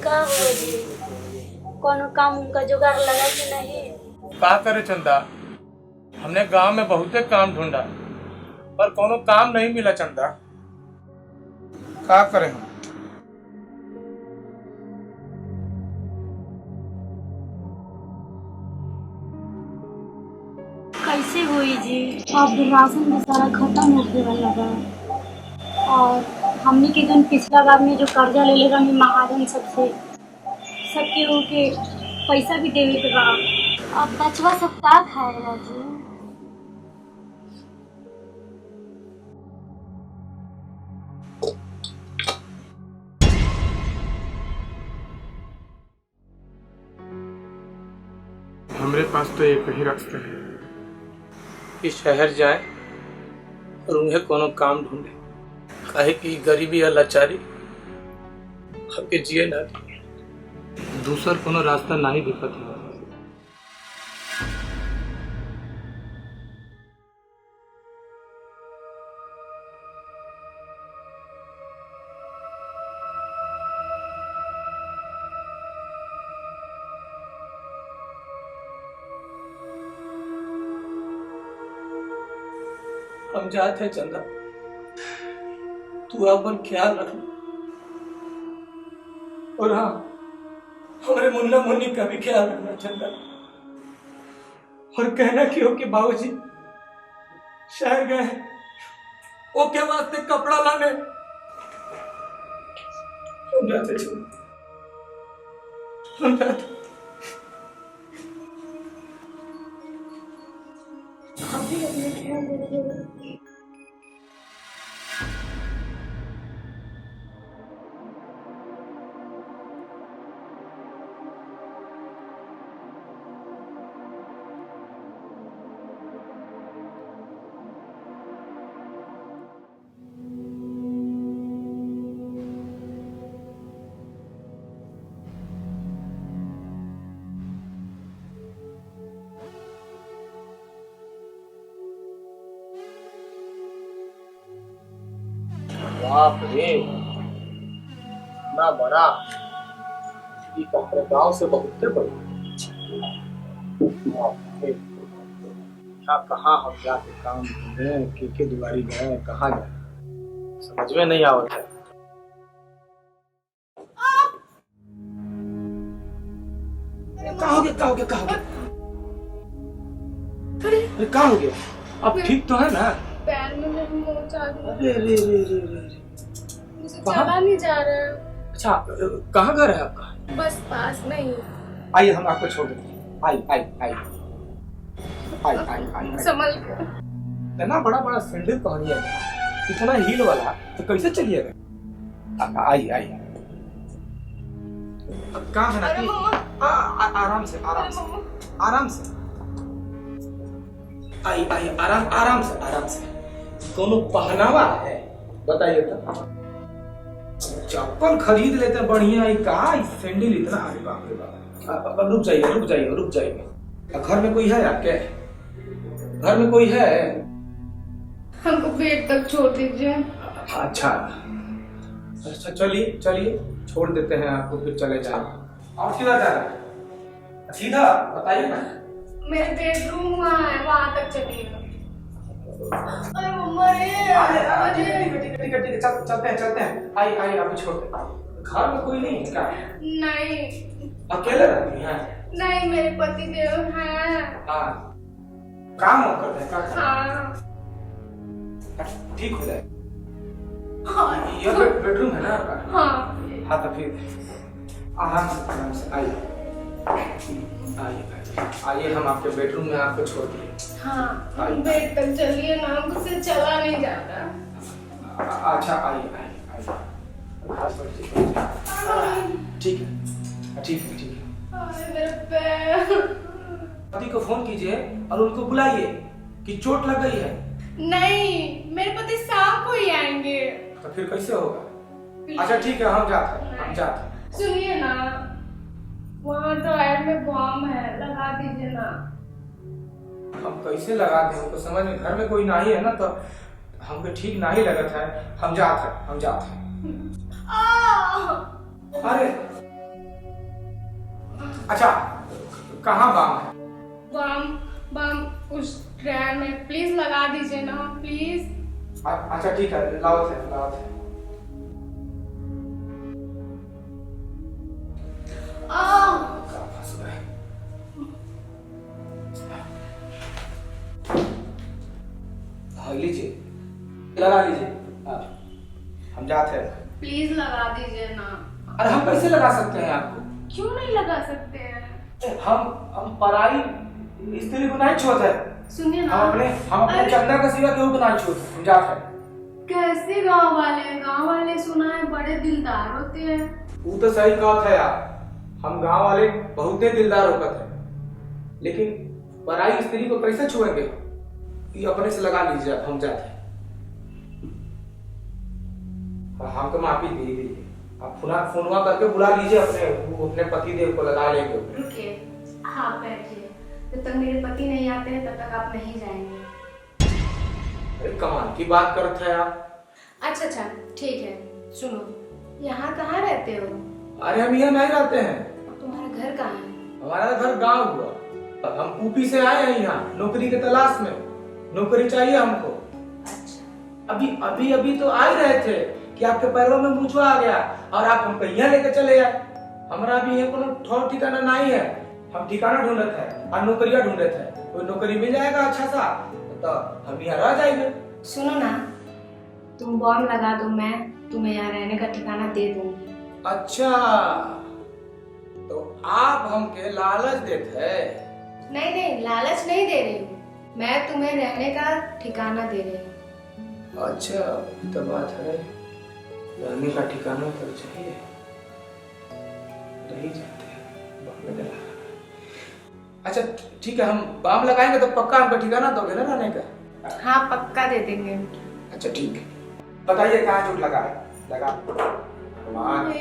का हुआ जी? कोनो काम उनका जुगाड़ लगा कि नहीं? का करे चंदा, हमने गांव में बहुते काम ढूंढा पर कोनो काम नहीं मिला चंदा। का करें हम? कैसे हुई जी? अब राशन भी सारा खत्म होने वाला बा और हमने के जन पिछला बार में जो कर्जा ले रही महाजन सबसे सबके के पैसा भी देवे के बा। अब बचवा सब का खाएगा जी? हमरे पास तो एक ही रास्ता है कि शहर जाए और उन्हें कोनो काम ढूंढे, काहे कि गरीबी या लाचारी हमके जिए ना दी। दूसर कोनो रास्ता नहीं दिखत है। हम जाते हैं चंदा, तू अपन ख्याल रखना और हाँ, हमारे मुन्ना मुन्नी का भी ख्याल रखना चंदा। और कहना क्यों कि बाबूजी शहर गए ओके वास्ते कपड़ा लाने। हम जाते चंदा, हम जाते। बाप रे, इतना बड़ा ये कपड़े गांव से बहुत बड़ी। क्या कहाँ हम जाके काम ढूंढे, के दुआरी गए, कहाँ गए, समझ में नहीं आवत है। कहाँ हो गया, कहाँ हो गया, कहाँ हो गया? अरे कहाँ हो गया? अब ठीक तो है ना? पैर में मेरी मोच आ गई। अरे रे रे रे रे, मुझे चला नहीं जा रहा है। अच्छा कहाँ घर है आपका? बस पास में ही। आइए हम आपको छोड़ देते हैं। आई आई आई आई आई आई संभल के। इतना बड़ा बड़ा सैंडल पहनिएगा, इतना हील वाला, तो कैसे चलिएगा? आई आई कहाँ है ना? आराम से आराम से आराम से। आई आई आराम आराम से आराम से। कोनो पहनावा है बताइए तो। चप्पल खरीद लेते हैं बढ़िया, ही कहा सैंडल इतना। अरे बाप रे बाप, रुक जाइए रुक जाइए रुक जाइए। घर में कोई है आपके? घर में कोई है? हमको पेट तक छोड़ दीजिए। अच्छा अच्छा, चलिए चलिए छोड़ देते हैं आपको, फिर चले जाए। और सीधा जा रहा है? सीधा बताइए ना। मेरे बेडरूम वहाँ है, वहाँ तक चलिएगा। अरे मम्मा रे, ठीक है चलते हैं। आई आई अभी छोड़ते। घर में कोई नहीं है क्या? नहीं। अकेले रहती हैं? नहीं, मेरे पति देव हैं। हाँ, काम करते हैं क्या? हाँ ठीक हो जाए। हाँ ये बेडरूम है ना आपका? हाँ। हाँ तो फिर आराम से आइए आइए, हम आपके बेडरूम में आपको छोड़ दिए। हाँ बेड तक चलिए ना, हमसे चला नहीं जाता। अच्छा आइए आइए ठीक है ठीक है ठीक है। मेरे पैर। पति को फोन कीजिए और उनको बुलाइए कि चोट लग गई है। नहीं, मेरे पति शाम को ही आएंगे। तो फिर कैसे होगा? अच्छा ठीक है, हम जाते हैं। सुनिए ना, वहाँ ड्रायर में बॉम्ब है, लगा दीजिए ना। हम कैसे लगा दें? हमको समझ में, घर में कोई नहीं है ना, तो हमको ठीक नहीं लगता है। हम जाते हैं। अरे अच्छा, कहाँ बाम है? बम बम उस ट्रेन में प्लीज लगा दीजिए ना प्लीज। अच्छा ठीक है, लाओ थे लाओ थे। कहाँ फंस गए? हाँ लीजिए, लगा लीजिए। हाँ, हम जाते हैं। प्लीज लगा दीजिए ना। अरे हम कैसे लगा सकते हैं आपको? क्यों नहीं लगा सकते हैं? हम पराई स्त्री को नहीं छूते। सुनिए ना, हम अपने चंदा का सिवा केहू को नहीं छूते। हम जाते हैं। कैसे गांव वाले सुना है बड़े दिलदार होते हैं। वो तो सही बात है यार, हम गांव वाले बहुत दिलदार होकर थे, लेकिन पराई स्त्री को कैसे छुएंगे? ये अपने से लगा लीजिए, हम जाते हैं। हमको माफी दे दीजिए, आप फोनवा करके बुला लीजिए अपने पति देव को, लगा लेंगे। रुकिए, आप बैठिए। जब तक मेरे पति नहीं आते हैं तब तक आप नहीं जाएंगे। अरे कमाल की बात करते हैं आप। अच्छा ठीक है, सुनो, यहाँ कहाँ रहते हो? अरे हम यहाँ नहीं रहते हैं। तुम्हारा घर कहाँ है? हमारा घर गांव हुआ। हम यूपी से आए हैं यहाँ नौकरी के तलाश में। नौकरी चाहिए हमको। अच्छा, अभी तो आ ही रहे थे कि आपके पैरों में मूंछा आ गया और आप हमको यहाँ लेकर चले आए। हमारा भी यहाँ कोनो ठौर ठिकाना नहीं है। हम ठिकाना ढूंढते हैं और नौकरियां ढूंढते हैं। कोई नौकरी मिल जाएगा अच्छा सा तो हम यहाँ रह जाएंगे। सुनो ना, तुम बॉम्ब लगा दो, मैं तुम्हें यहाँ रहने का ठिकाना दे दूंगी। अच्छा, तो आप हमके लालच देते हैं? नहीं, लालच नहीं दे रही हूँ, मैं तुम्हें रहने का ठिकाना दे रही हूँ। अच्छा, तो बात है, रहने का ठिकाना तो चाहिए, रह जाते हैं बाप में डला। अच्छा ठीक है, हम बाम लगाएंगे तो पक्का हमको ठिकाना दोगे ना रहने का? हाँ पक्का दे देंगे। अच्छा ठीक है, बताइए कहाँ चोट लगा है? लगा भगवान,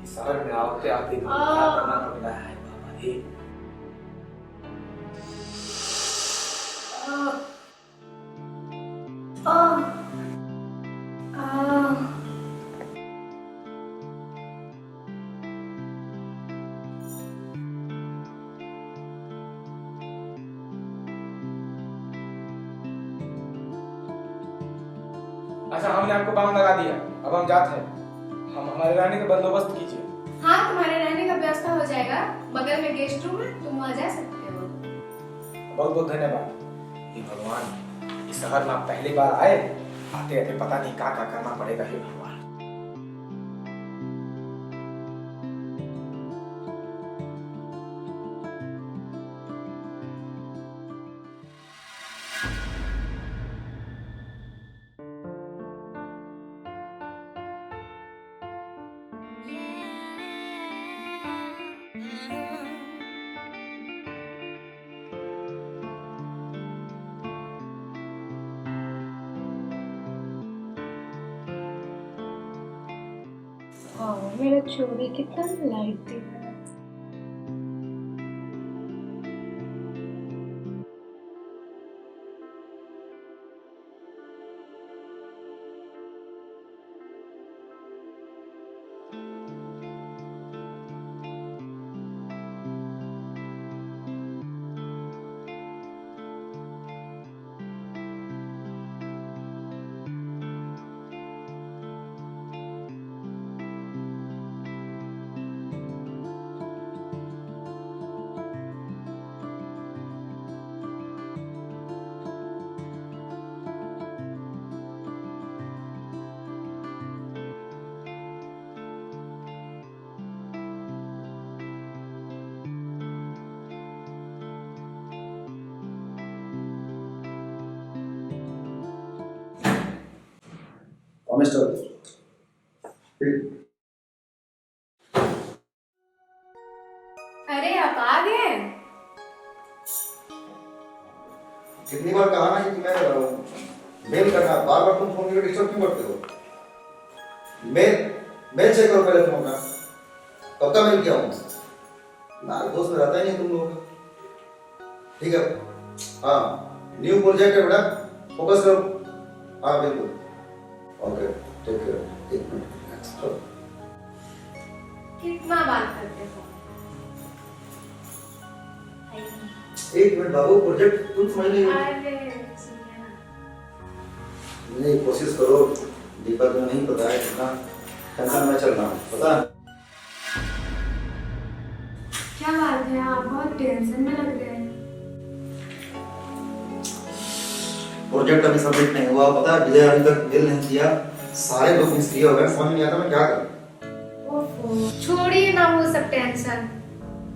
शहर में आओते आते क्या करना पड़ता है बाबा रे। अच्छा, हमने आपको बाम लगा दिया, अब हम जाते हैं। हम हमारे रहने का बंदोबस्त कीजिए। हाँ, तुम्हारे रहने का व्यवस्था हो जाएगा, बगल में गेस्ट रूम है, तुम वहाँ जा सकते हो। बहुत बहुत धन्यवाद। हे भगवान, इस शहर में आप पहली बार आए, आते आते पता नहीं क्या करना पड़ेगा। हे भगवान। मेरा चोरी कितना लाइट दे रहा है। मिस्टर अरे आप आ गए? कितनी बार कहा ना कि तुम्हें मेल करना, बार बार तुम फोन करके डिस्टर्ब क्यों करते हो? मेल चेक करो पहले तुम अपना, कब का मेल किया हूँ ना, दोस्त में रहता ही नहीं तुम लोगों का। ठीक है, हाँ न्यू प्रोजेक्ट है बेटा, फोकस करो। हाँ बिल्कुल, ओके टेक केयर। एक मिनट, कितना बात करते हो? एक मिनट बाबू, प्रोजेक्ट तुम समझ नहीं। अरे नहीं, कोशिश करो। दीपक को नहीं पता है कितना टेंशन में चल रहा हूँ, पता है? क्या बात है, आप बहुत टेंशन में लग रहे हैं। प्रोजेक्ट अभी सबमिट नहीं हुआ, पता है? विजय अभी तक बिल नहीं किया, सारे लोग मिस्त्री हो गए, समझ नहीं आता मैं क्या करूं। ओफो, छोड़िए ना वो सब टेंशन।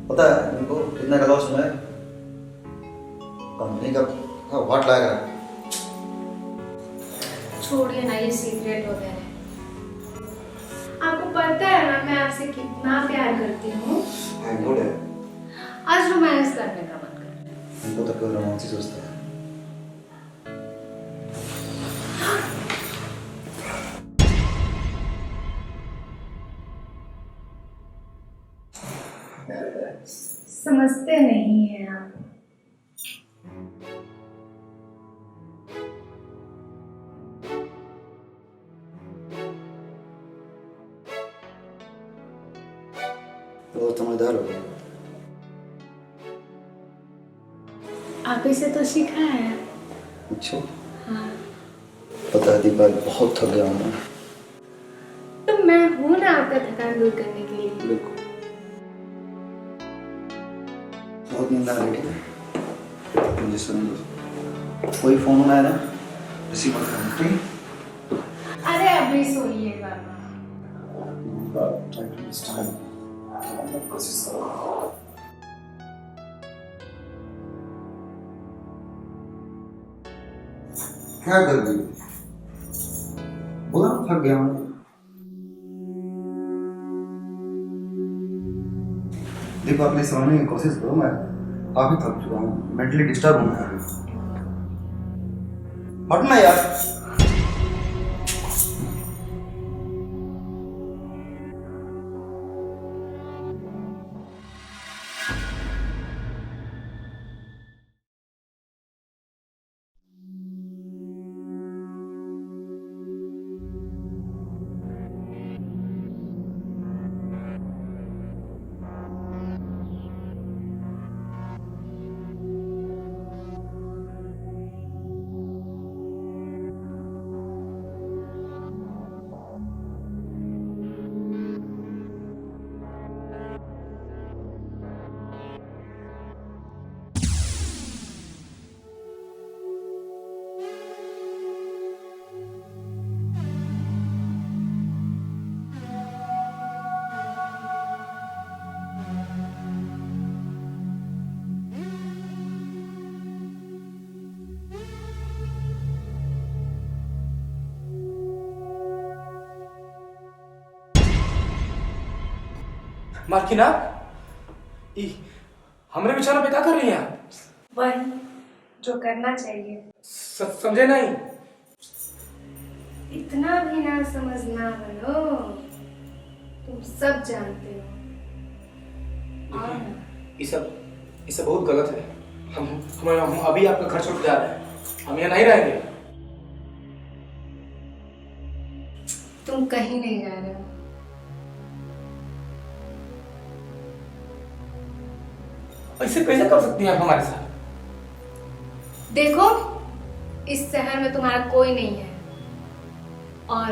पता है तुमको कितने का लॉस हुआ है? कंपनी का व्हाट लग रहा है। छोड़िए ना ये सीक्रेट वगैरह। आपको पता है ना मैं आपसे कितना प्यार करती हूँ। I know that. आज रोमांस करने का मन कर रहा है। तुमको तो केवल रोमांस ही सोचता है। समझते नहीं हैं आप। तो समझदार हो गए। आप इसे तो सीखा है। अच्छा, हाँ, पता है दीपक, बहुत थक गया हूँ मैं। तो मैं हूँ ना आपका थकान दूर करने के लिए। बिल्कुल। बहुत नींद आ रही है, मुझे सुन दो। कोई फोन होना है ना, रिसीव मत करना, ठीक? अरे अभी सोइए बाबा। क्या कर रही हो? बोला ना थक गया हूँ। देखो, अपने समझने की कोशिश करो, मैं काफी थक चुका हूँ, मेंटली डिस्टर्ब हूँ मैं। हटना यार। मार्किना, हमरे बिछाना पे क्या कर रही हैं आप? वही जो करना चाहिए। समझे नहीं? इतना भी ना समझना बनो, तुम सब जानते हो। और ना, ये सब बहुत गलत है। हम अभी आपका घर छोड़ के जा रहे हैं, हम यहाँ नहीं रहेंगे। तुम कहीं नहीं जा रहे हो। ऐसे कैसे कर सकती हैं आप हमारे साथ? देखो, इस शहर में तुम्हारा कोई नहीं है और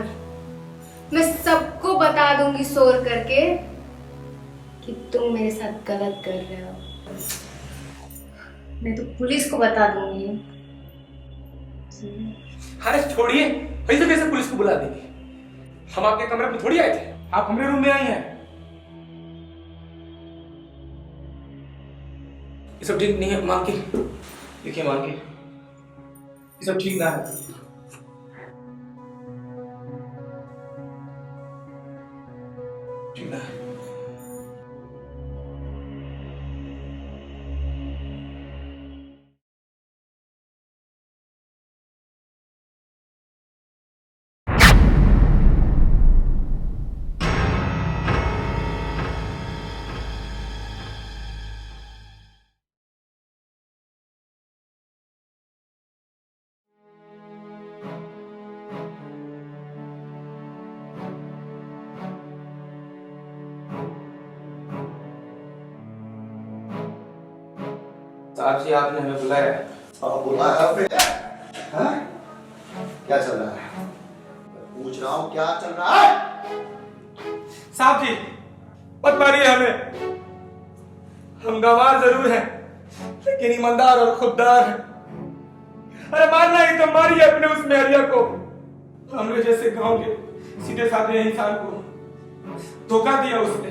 मैं सबको बता दूंगी शोर करके कि तुम मेरे साथ गलत कर रहे हो। मैं तो पुलिस को बता दूंगी। अरे छोड़िए, ऐसे कैसे पुलिस को बुला देंगे? हम आपके कमरे में थोड़ी आए थे, आप हमारे रूम में आई हैं। ये सब ठीक नहीं है मांकी। देखिए मांकी, ये सब ठीक ना है। ठीक ना है। साहब जी आपने हमें बुलाया। बुलाया फिर? हाँ? क्या चल रहा है? मैं पूछ रहा हूँ क्या चल रहा है? साहब जी मत मारिए हमें, हम गंवार जरूर हैं लेकिन ईमानदार और खुददार हैं। अरे मारना ही तो मारिए अपने उस मेहरिया को, हमरे जैसे गांव के सीधे साधे इंसान को धोखा दिया उसने।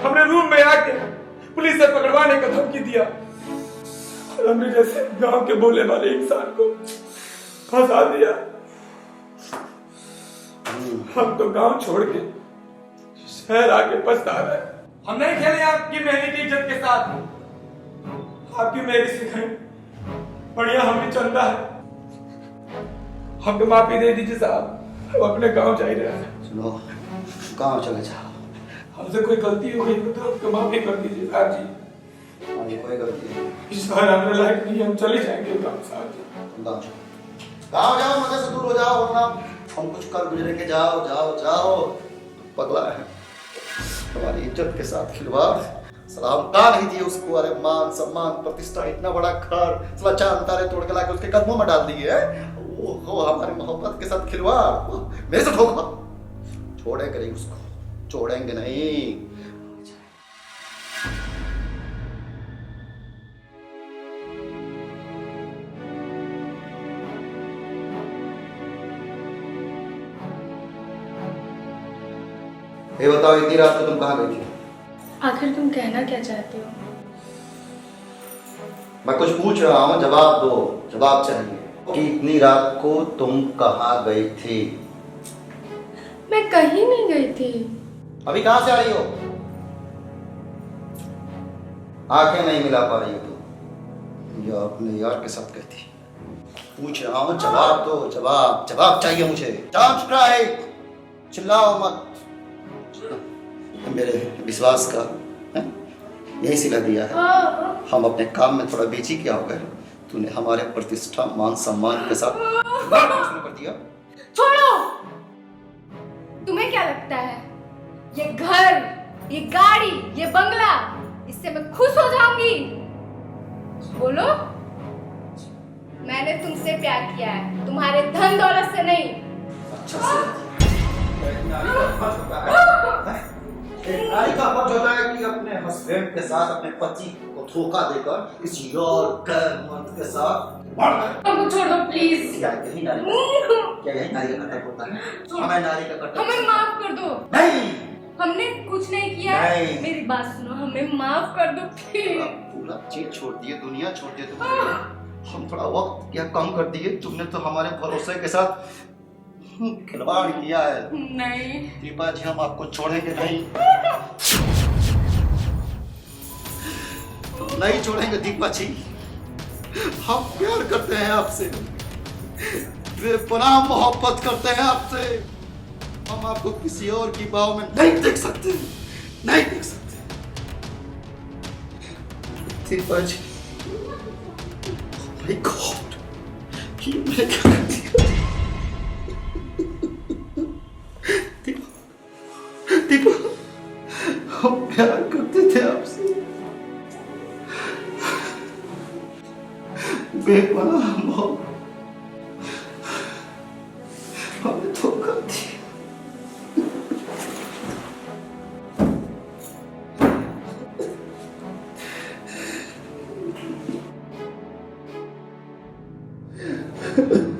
हमने रूम में आके पुलिस से पकड़वाने का धमकी दिया और हमरे जैसे गांव के बोले वाले इंसान को फंसा दिया। हम तो गांव छोड़ के शहर आके पछता रहे। हम नहीं खेले आपकी मेहनत की इज्जत के साथ, आपकी मेरी सिखाई बढ़िया हमें चंदा है। हमको माफी दे दीजिए साहब, हम अपने गांव जा ही रहे हैं। सुनो, गाँव चले जाओ। हमसे कोई गलती हो गई तो हमको माफी कर दीजिए साहब जी। हमारी कोई गलती नहीं। इस बार हमारे लायक नहीं, हम चले जाएंगे गांव साहब जी। तुम गाँव जाओ, गाँव जाओ, मजे से दूर हो जाओ, वरना हम कुछ कर गुजरेंगे। जाओ जाओ जाओ, पगला है। हमारी इज्जत के साथ खिलवाड़, सलाम का नहीं दिए उसको। अरे मान सम्मान प्रतिष्ठा, इतना बड़ा घर, साला चांद तारे तोड़ के लाके उसके कदमों में डाल दिए है। ओहो, हमारी मोहब्बत के साथ खिलवाड़, मेरे से धोखा। छोड़ेंगे नहीं उसको, छोड़ेंगे नहीं। ये बताओ, इतनी रात को तुम कहाँ गई थी? आखिर तुम कहना क्या चाहते हो? मैं कुछ पूछ रहा हूँ, जवाब दो, जवाब चाहिए कि इतनी रात को तुम कहाँ गई थी? मैं कहीं नहीं गई थी। अभी कहाँ से आ रही हो? आंखें नहीं मिला पा रही हो तुम, या अपने यार के साथ गई थी? पूछ रहा हूँ, जवाब दो, जवाब, जवाब चाहिए मुझे। चांस ट्राई, चिल्लाओ मत। मेरे विश्वास का यही सिला दिया है। हम अपने काम में थोड़ा बेची क्या हो गए, तूने हमारे प्रतिष्ठा मान सम्मान के साथ शुरू कर दिया। छोड़ो, तुम्हें क्या लगता है ये घर, ये गाड़ी, ये बंगला, इससे मैं खुश हो जाऊंगी? बोलो, मैंने तुमसे प्यार किया है, तुम्हारे धन दौलत से नहीं। अच्छा से नारी का फर्ज होता है कि अपने हस्बैंड के साथ, अपने पति को धोखा देकर किसी और गैर मर्द के साथ हमको छोड़ दो प्लीज। क्या यही नारी का कर्तव्य होता है? हमें नारी का कर्तव्य, हमें माफ कर दो। नहीं, हमने कुछ नहीं किया। नहीं। मेरी बात सुनो, हमें माफ कर दो प्लीज। पूरा चीज छोड़ दिए, दुनिया छोड़ दिए तुमने। हम थोड़ा वक्त क्या कम कर दिए, तुमने तो हमारे भरोसे के साथ खिलवाड़ किया है। नहीं दीपा जी, हम आपको छोड़ेंगे नहीं, नहीं छोड़ेंगे दीपा जी। हम प्यार करते हैं आपसे, बेपनाह मोहब्बत करते हैं आपसे। हम आपको किसी और की बाहों में नहीं देख सकते, नहीं देख सकते। दीपा जी, माय गॉड, ये मैंने क्या कर दिया? दीपा, हम प्यार करते थे आपसे, बेपनाह मोहब्बत, हमें धोखा दिया। Ha ha ha.